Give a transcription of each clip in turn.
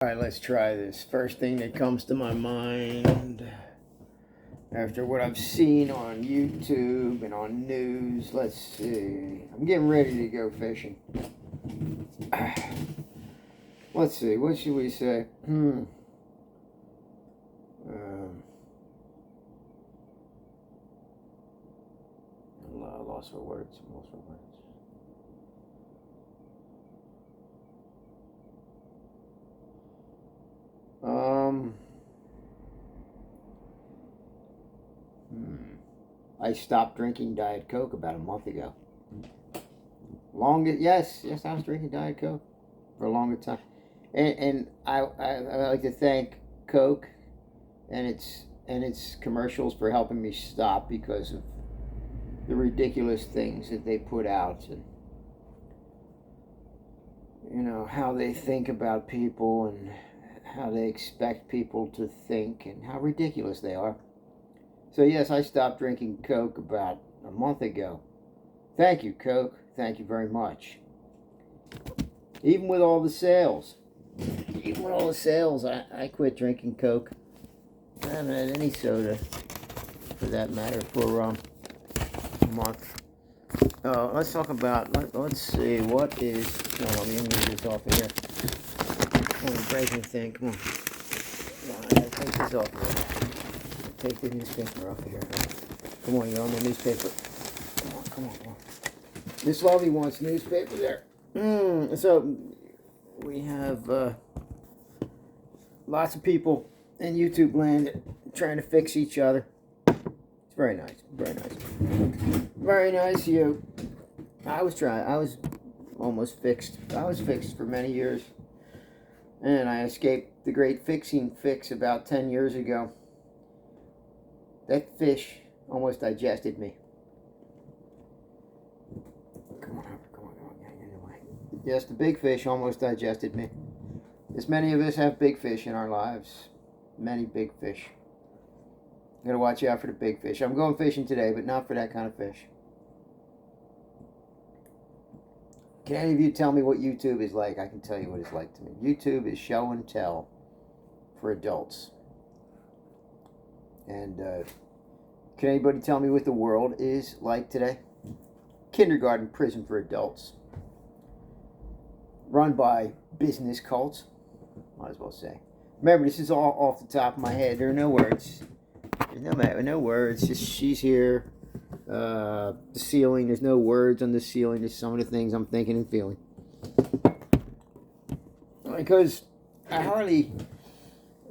All right, let's try this. First thing that comes to my mind after what I've seen on YouTube and on news, let's see. I'm getting ready to go fishing. Let's see, what should we say? I lost for words. Um, I stopped drinking Diet Coke about a month ago. Yes, I was drinking Diet Coke for a longer time, and I like to thank Coke and its commercials for helping me stop because of the ridiculous things that they put out, and how they think about people and how they expect people to think and how ridiculous they are. So yes, I stopped drinking Coke about a month ago. Thank you, Coke. Thank you very much. Even with all the sales, I quit drinking Coke. I haven't had any soda, for that matter, for a month. Let's talk about. Let's see. What is? No, let me move this off of here. Come on, breaking thing. Come on. I gotta take this off of here. Take the newspaper off of here. Come on, you're on the newspaper. Come on. Miss Lovey wants newspaper there. So we have lots of people in YouTube land trying to fix each other. It's very nice. Very nice, you. I was almost fixed. I was fixed for many years. And I escaped the great fixing fix about 10 years ago. That fish almost digested me. Come on. Yes, the big fish almost digested me. As many of us have big fish in our lives. Many big fish. Gotta watch out for the big fish. I'm going fishing today, but not for that kind of fish. Can any of you tell me what YouTube is like? I can tell you what it's like to me. YouTube is show and tell for adults. And can anybody tell me what the world is like today? Kindergarten prison for adults. Run by business cults. Might as well say. Remember, this is all off the top of my head. There are no words. There's no words. Just she's here. The ceiling. There's no words on the ceiling. There's some of the things I'm thinking and feeling. Because I hardly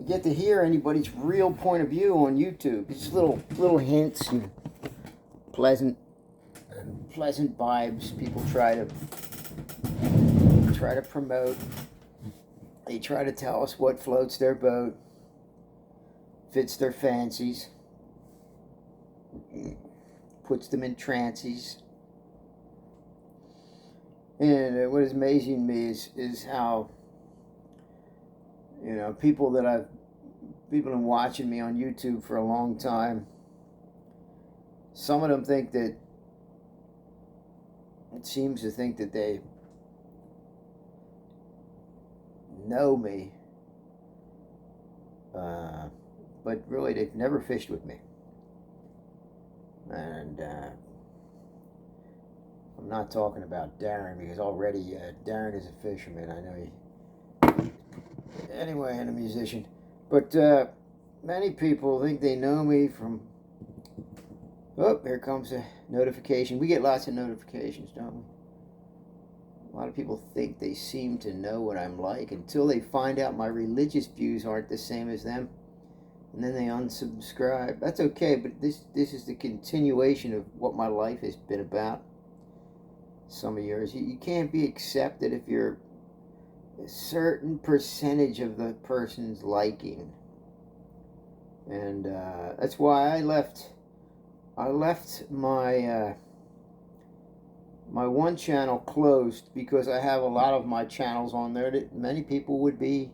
get to hear anybody's real point of view on YouTube. It's little hints and pleasant vibes. People try to promote. They try to tell us what floats their boat, fits their fancies, puts them in trances. And what is amazing me is how people have been watching me on YouTube for a long time. Some of them seems to think that they know me, but really they've never fished with me. And I'm not talking about Darren, because already Darren is a fisherman. I know anyway, and a musician. But many people think they know me from. Oh, here comes a notification. We get lots of notifications, don't we? A lot of people think they seem to know what I'm like until they find out my religious views aren't the same as them. And then they unsubscribe. That's okay, but this is the continuation of what my life has been about. Some of yours. You can't be accepted if you're a certain percentage of the person's liking. And that's why I left my my one channel closed, because I have a lot of my channels on there that many people would be,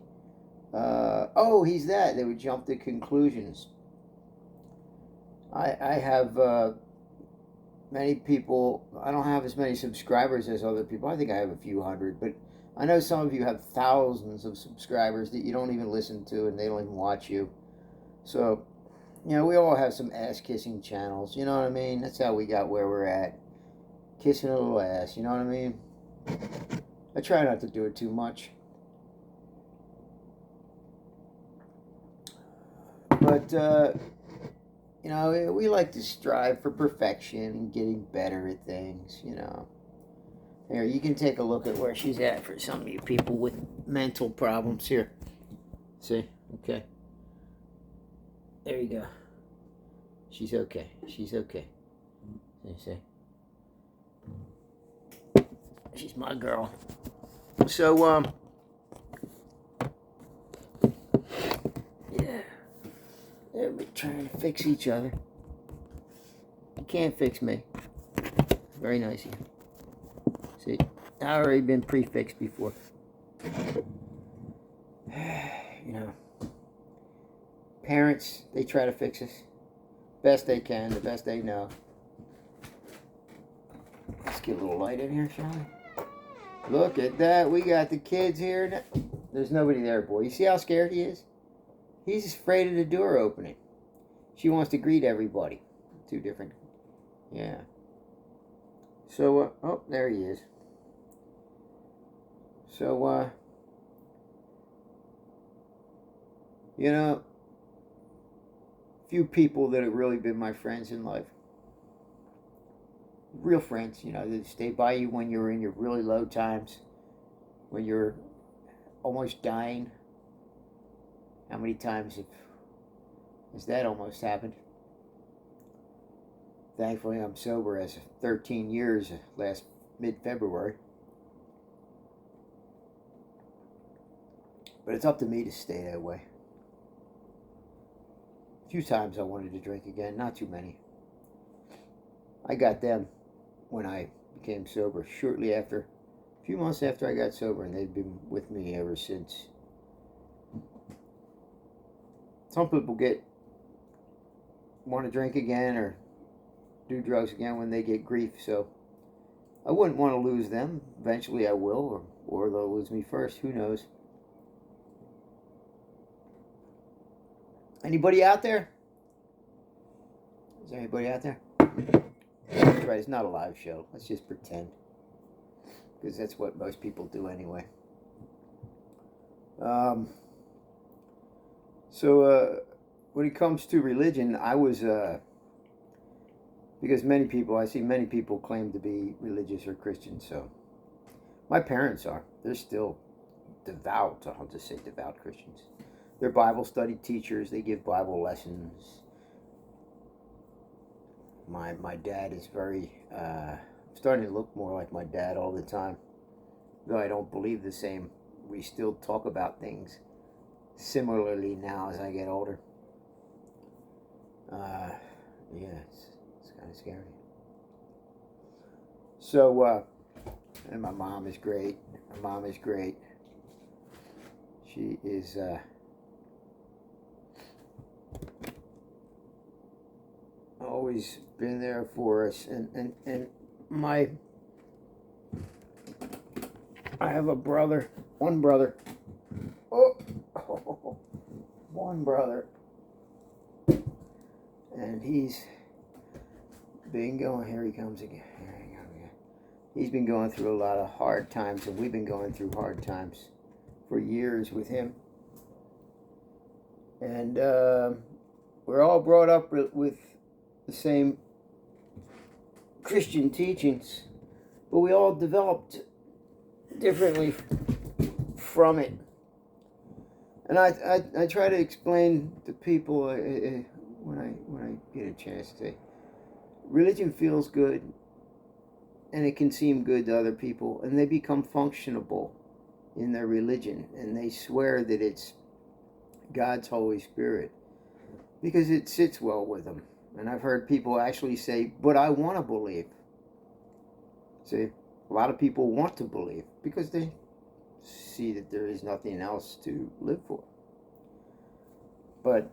oh, he's that. They would jump to conclusions. I have many people. I don't have as many subscribers as other people. I think I have a few hundred, but I know some of you have thousands of subscribers that you don't even listen to and they don't even watch you. So, we all have some ass-kissing channels, you know what I mean? That's how we got where we're at. Kissing a little ass, you know what I mean? I try not to do it too much. But, we like to strive for perfection and getting better at things, Here, you can take a look at where she's at for some of you people with mental problems. Here. See? Okay. There you go. She's okay. She's okay. See? She's my girl. So, yeah. They're trying to fix each other. You can't fix me. Very nice of you. See, I've already been prefixed before. Parents, they try to fix us. Best they can, the best they know. Let's get a little light in here, shall we? Look at that. We got the kids here. There's nobody there, boy. You see how scared he is? He's afraid of the door opening. She wants to greet everybody. Two different. Yeah. So, oh, there he is. So, few people that have really been my friends in life. Real friends, that stay by you when you're in your really low times, when you're almost dying. How many times has that almost happened? Thankfully, I'm sober as of 13 years, last mid-February. But it's up to me to stay that way. A few times I wanted to drink again, not too many. I got them when I became sober, shortly after, a few months after I got sober, and they've been with me ever since. Some people want to drink again or do drugs again when they get grief, so I wouldn't want to lose them. Eventually I will, or they'll lose me first, who knows. Anybody out there? Is there anybody out there? That's right, it's not a live show. Let's just pretend. Because that's what most people do anyway. So when it comes to religion, I was, because I see many people claim to be religious or Christian, so my parents are. They're still devout, I'll just say devout Christians. They're Bible study teachers. They give Bible lessons. My dad is very, starting to look more like my dad all the time. Though I don't believe the same, we still talk about things similarly now as I get older. Yeah, it's kind of scary. So, and my mom is great. She is, always been there for us, and I have a brother, one brother. One brother, and he's been going. Here he comes again. He's been going through a lot of hard times, and we've been going through hard times for years with him. And we're all brought up with the same Christian teachings, but we all developed differently from it. And I try to explain to people when I get a chance to say, religion feels good, and it can seem good to other people, and they become functionable in their religion, and they swear that it's God's Holy Spirit because it sits well with them. And I've heard people actually say, but I want to believe. See, a lot of people want to believe because they see that there is nothing else to live for. But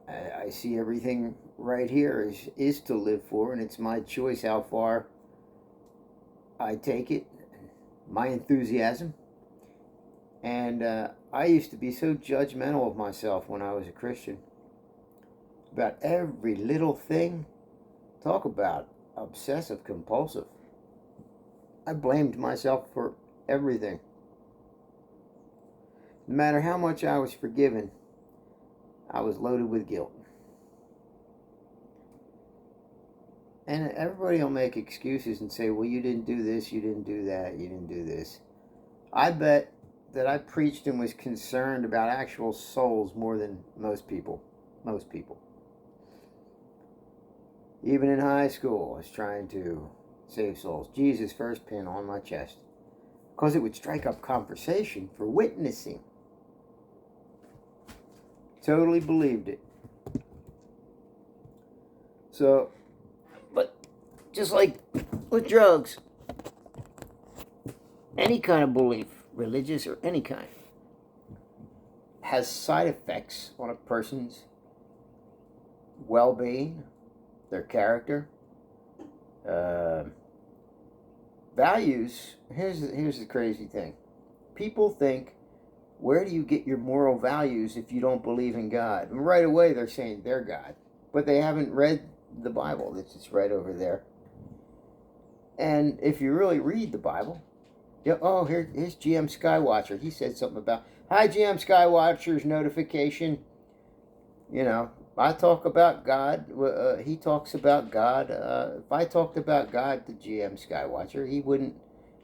I see everything right here is to live for, and it's my choice how far I take it, my enthusiasm. And I used to be so judgmental of myself when I was a Christian about every little thing. Talk about obsessive compulsive. I blamed myself for everything. No matter how much I was forgiven, I was loaded with guilt. And everybody will make excuses and say, well, you didn't do this, you didn't do that, you didn't do this. I bet that I preached and was concerned about actual souls more than most people. Most people. Even in high school, I was trying to save souls. Jesus first pin on my chest. Because it would strike up conversation for witnessing. Totally believed it. So, but just like with drugs, any kind of belief, religious or any kind, has side effects on a person's well-being, their character, values. Here's the crazy thing. People think, where do you get your moral values if you don't believe in God? And right away they're saying they're God, but they haven't read the Bible. It's just right over there. And if you really read the Bible, here's GM Skywatcher. He said something about, hi GM Skywatcher's notification. You know, I talk about God. He talks about God. If I talked about God to GM Skywatcher, he wouldn't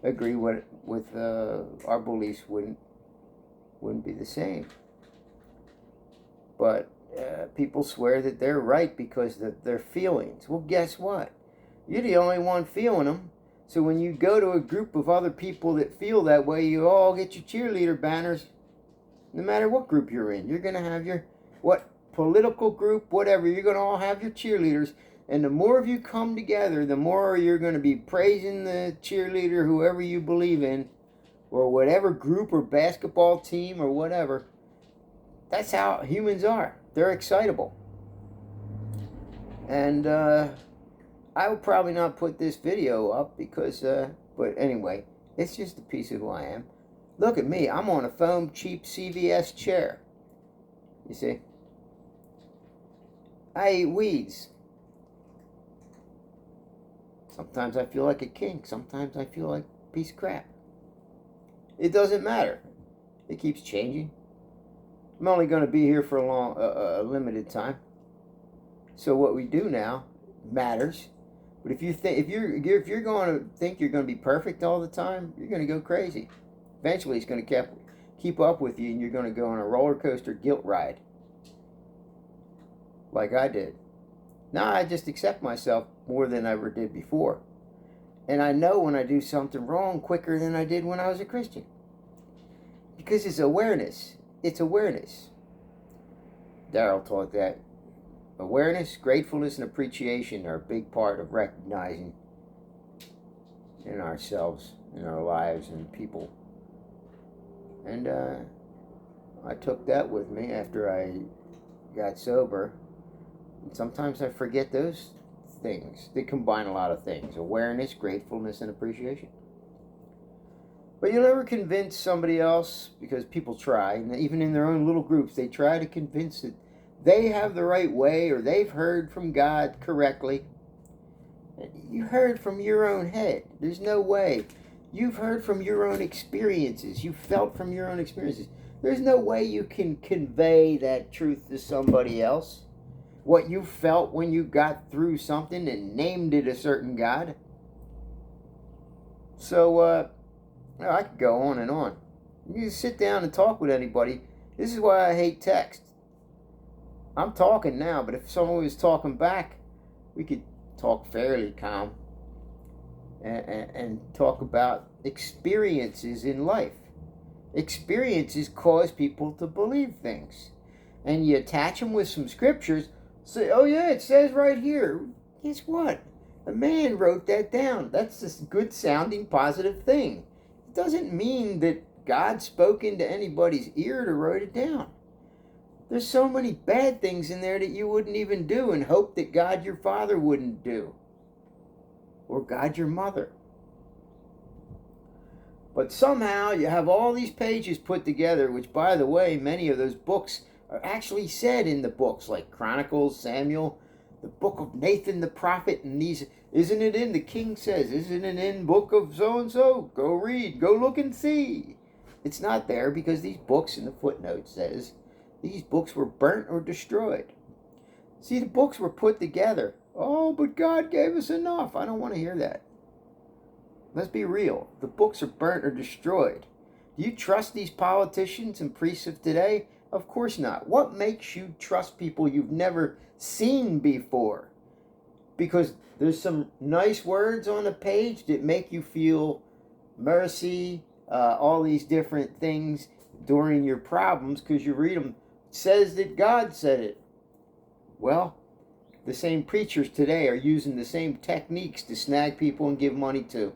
agree with our beliefs. Wouldn't be the same. But people swear that they're right because of their feelings. Well, guess what? You're the only one feeling them. So when you go to a group of other people that feel that way, you all get your cheerleader banners. No matter what group you're in, you're going to have your, political group, whatever, you're going to all have your cheerleaders. And the more of you come together, the more you're going to be praising the cheerleader, whoever you believe in, or whatever group or basketball team or whatever. That's how humans are. They're excitable. And I will probably not put this video up because, but anyway, it's just a piece of who I am. Look at me. I'm on a foam cheap CVS chair. You see? I eat weeds. Sometimes I feel like a king. Sometimes I feel like a piece of crap. It doesn't matter. It keeps changing. I'm only going to be here for a limited time. So what we do now matters. But if you're going to think you're going to be perfect all the time, you're going to go crazy. Eventually, it's going to keep up with you, and you're going to go on a roller coaster guilt ride, like I did. Now I just accept myself more than I ever did before, and I know when I do something wrong quicker than I did when I was a Christian, because it's awareness. It's awareness. Daryl taught that. Awareness, gratefulness, and appreciation are a big part of recognizing in ourselves, in our lives, and people. And I took that with me after I got sober. And sometimes I forget those things. They combine a lot of things. Awareness, gratefulness, and appreciation. But you'll never convince somebody else, because people try, and even in their own little groups, they try to convince that they have the right way, or they've heard from God correctly. You heard from your own head. There's no way. You've heard from your own experiences. You've felt from your own experiences. There's no way you can convey that truth to somebody else. What you felt when you got through something and named it a certain God. So, I could go on and on. You can sit down and talk with anybody. This is why I hate text. I'm talking now, but if someone was talking back, we could talk fairly calm and talk about experiences in life. Experiences cause people to believe things. And you attach them with some scriptures, say, oh yeah, it says right here. Guess what? A man wrote that down. That's a good sounding positive thing. It doesn't mean that God spoke into anybody's ear to write it down. There's so many bad things in there that you wouldn't even do and hope that God your Father wouldn't do. Or God your mother. But somehow you have all these pages put together, which, by the way, many of those books are actually said in the books, like Chronicles, Samuel, the book of Nathan the prophet, and these, isn't it in, the king says, isn't it in book of so-and-so? Go read, go look and see. It's not there because these books in the footnote says these books were burnt or destroyed. See, the books were put together. Oh, but God gave us enough. I don't want to hear that. Let's be real. The books are burnt or destroyed. Do you trust these politicians and priests of today? Of course not. What makes you trust people you've never seen before? Because there's some nice words on a page that make you feel mercy, all these different things during your problems because you read them. It says that God said it. Well, the same preachers today are using the same techniques to snag people and give money to.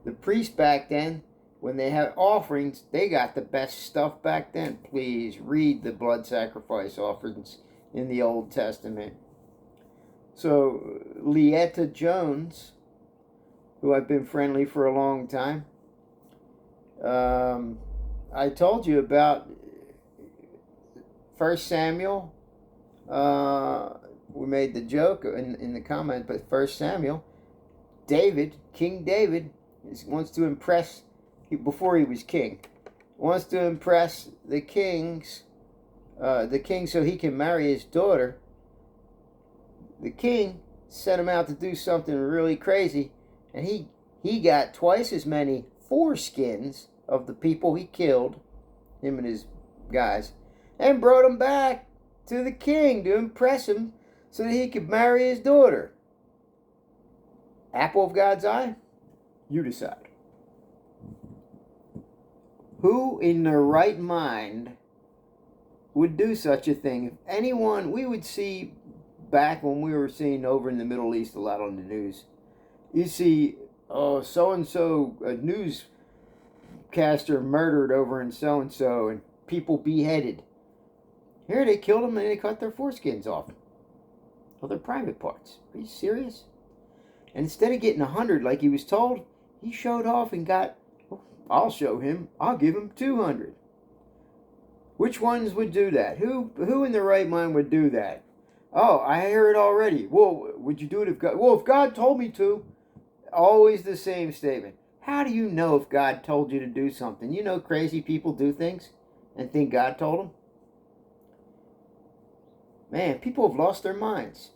The priests back then, when they had offerings, they got the best stuff back then. Please read the blood sacrifice offerings in the Old Testament. So, Leetta Jones, who I've been friendly for a long time, I told you about 1 Samuel. We made the joke in the comment, but 1 Samuel, David, King David, wants to impress, before he was king, wants to impress the king so he can marry his daughter. The king sent him out to do something really crazy, and he got twice as many foreskins of the people he killed, him and his guys, and brought them back to the king to impress him so that he could marry his daughter. Apple of God's eye? You decide. Who in their right mind would do such a thing? If anyone, we would see back when we were seeing over in the Middle East a lot on the news, you see, oh, so-and-so, a newscaster murdered over in so-and-so, and people beheaded. Here they killed them and they cut their foreskins off. Well, their private parts. Are you serious? And instead of getting 100 like he was told, he showed off and got, I'll show him, I'll give him 200. Which ones would do that? Who in their right mind would do that? Oh, I hear it already. Well, would you do it if God, well, if God told me to? Always the same statement. How do you know if God told you to do something? You know crazy people do things and think God told them? Man, people have lost their minds.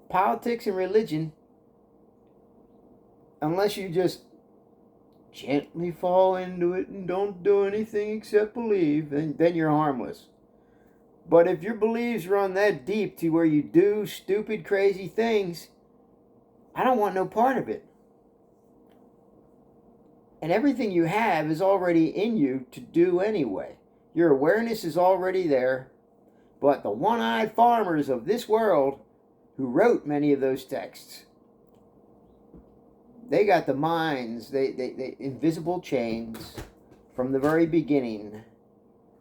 Politics and religion, unless you just gently fall into it and don't do anything except believe, then you're harmless. But if your beliefs run that deep to where you do stupid, crazy things, I don't want no part of it. And everything you have is already in you to do anyway. Your awareness is already there. But the one-eyed farmers of this world who wrote many of those texts, they got the minds, they invisible chains from the very beginning.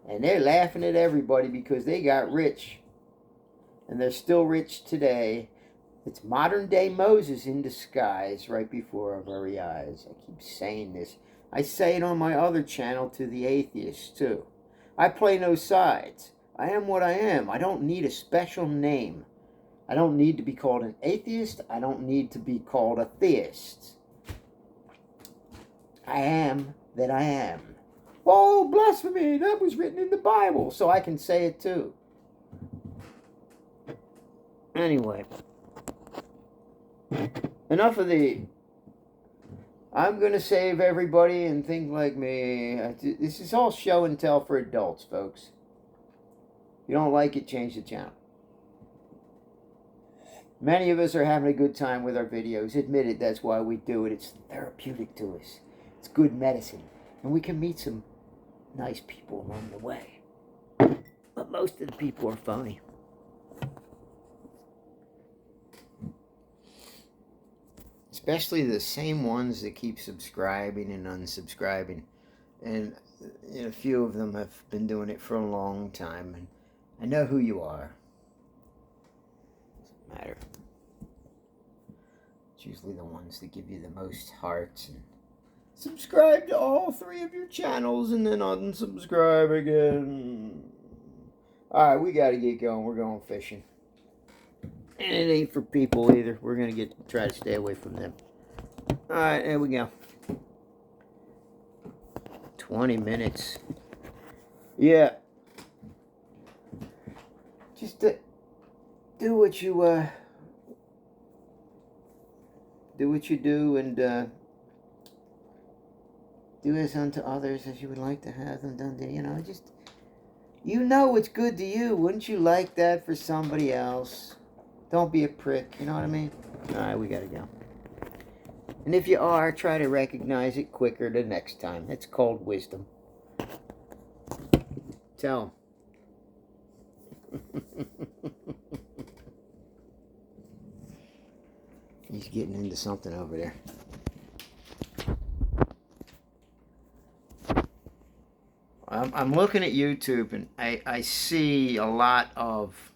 And they're laughing at everybody because they got rich. And they're still rich today. It's modern day Moses in disguise right before our very eyes. I keep saying this. I say it on my other channel to the atheists too. I play no sides. I am what I am. I don't need a special name. I don't need to be called an atheist. I don't need to be called a theist. I am that I am. Oh, blasphemy! That was written in the Bible, so I can say it too. Anyway, enough of the I'm going to save everybody and think like me. This is all show and tell for adults, folks. If you don't like it, change the channel. Many of us are having a good time with our videos. Admit it, that's why we do it. It's therapeutic to us. It's good medicine. And we can meet some nice people along the way. But most of the people are phony. Especially the same ones that keep subscribing and unsubscribing. And a few of them have been doing it for a long time. And I know who you are. Doesn't matter. It's usually the ones that give you the most hearts and subscribe to all 3 of your channels and then unsubscribe again. Alright, we gotta get going. We're going fishing. And it ain't for people either. We're gonna try to stay away from them. Alright, there we go. 20 minutes. Yeah. Just do what you do and do as unto others as you would like to have them done to you. You know, just, you know what's good to you. Wouldn't you like that for somebody else? Don't be a prick, you know what I mean? Alright, we gotta go. And if you are, try to recognize it quicker the next time. It's called wisdom. Tell 'em. He's getting into something over there. I'm looking at YouTube and I see a lot of